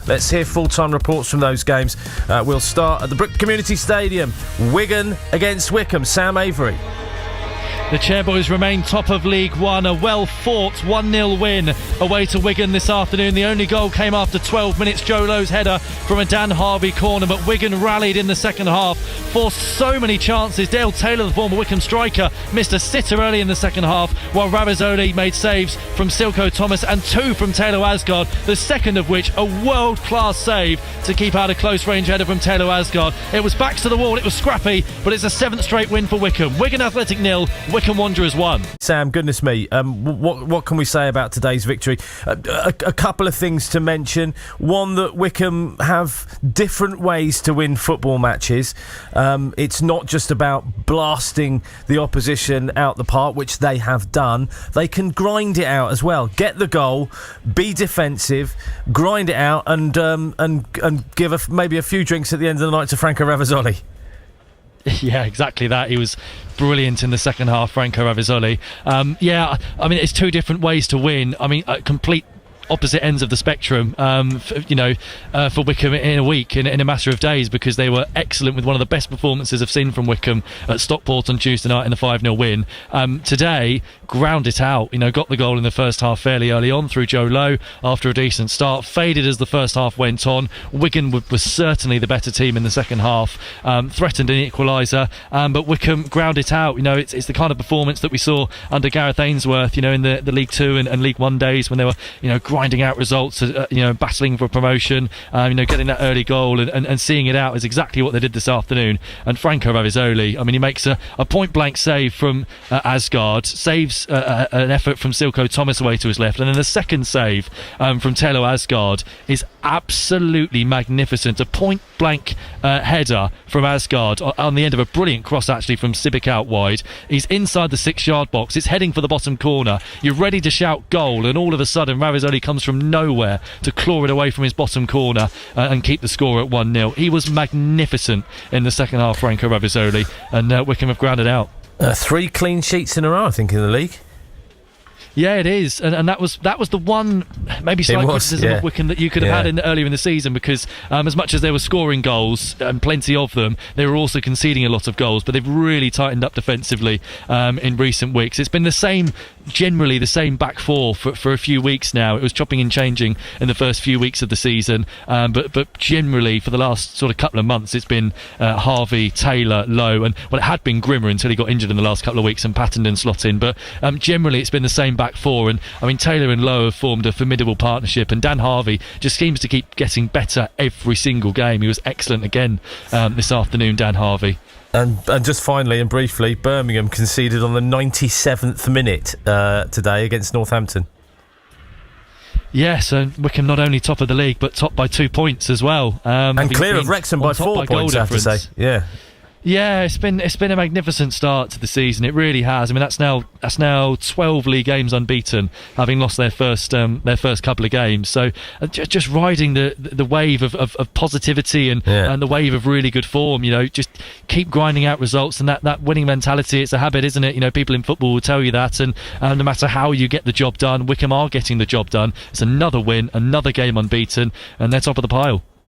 Let's hear full-time reports from those games. We'll start at the Brook Community Stadium. Wigan against Wycombe. Sam Avery. The Chairboys remain top of League One. A well-fought 1-0 win away to Wigan this afternoon. The only goal came after 12 minutes. Joe Lowe's header from a Dan Harvey corner, but Wigan rallied in the second half, forced so many chances. Dale Taylor, the former Wycombe striker, missed a sitter early in the second half, while Ravizoli made saves from Silko Thomas and 2 from Taylor Asgard, the second of which a world-class save to keep out a close-range header from Taylor Asgard. It was backs to the wall, it was scrappy, but it's a 7th straight win for Wycombe. Wigan Athletic 0, Wycombe Wanderers 1. Sam, goodness me, what can we say about today's victory? A couple of things to mention. One, that Wycombe have different ways to win football matches. It's not just about blasting the opposition out the park, which they have done. They can grind it out as well. Get the goal, be defensive, grind it out, and give maybe a few drinks at the end of the night to Franco Ravizoli. Yeah, exactly that. He was brilliant in the second half, Franco Ravizoli. It's 2 different ways to win. Complete opposite ends of the spectrum for Wycombe in a week, in a matter of days, because they were excellent with one of the best performances I've seen from Wycombe at Stockport on Tuesday night in the 5-0 win. Today, ground it out, got the goal in the first half fairly early on through Joe Lowe after a decent start, faded as the first half went on. Wigan was certainly the better team in the second half, threatened an equaliser, but Wycombe ground it out. It's the kind of performance that we saw under Gareth Ainsworth, in the League 2 and League 1 days, when they were, grinding out results, battling for promotion, getting that early goal and seeing it out is exactly what they did this afternoon. And Franco Ravizoli, he makes a point-blank save from Asgard, saves an effort from Silko Thomas away to his left, and then the second save from Taylor Asgard is absolutely magnificent. A point-blank header from Asgard on the end of a brilliant cross, actually, from Sibic out wide. He's inside the 6-yard box, it's heading for the bottom corner, you're ready to shout goal, and all of a sudden Ravizoli comes from nowhere to claw it away from his bottom corner and keep the score at 1-0. He was magnificent in the second half, Franco Ravizoli, and Wycombe have grounded out. 3 clean sheets in a row, I think, in the league. Yeah, it is, and that was the one maybe slight criticism of Wycombe that you could have had earlier in the season, because as much as they were scoring goals, and plenty of them, they were also conceding a lot of goals, but they've really tightened up defensively in recent weeks. It's been generally the same back four for a few weeks now. It was chopping and changing in the first few weeks of the season, but generally for the last sort of couple of months it's been Harvey, Taylor, Lowe, and it had been Grimmer until he got injured in the last couple of weeks and Pattenden slot in, but generally it's been the same back four, and Taylor and Lowe have formed a formidable partnership, and Dan Harvey just seems to keep getting better every single game. He was excellent again this afternoon, Dan Harvey. And just finally and briefly, Birmingham conceded on the 97th minute today against Northampton. Yes, and Wycombe not only top of the league but top by 2 points as well, and clear of Wrexham by 4 points, I have to say. Yeah, it's been a magnificent start to the season. It really has. That's now 12 league games unbeaten, having lost their first couple of games. So just riding the wave of positivity and the wave of really good form. Just keep grinding out results, and that winning mentality. It's a habit, isn't it? People in football will tell you that, and no matter how you get the job done, Wycombe are getting the job done. It's another win, another game unbeaten, and they're top of the pile.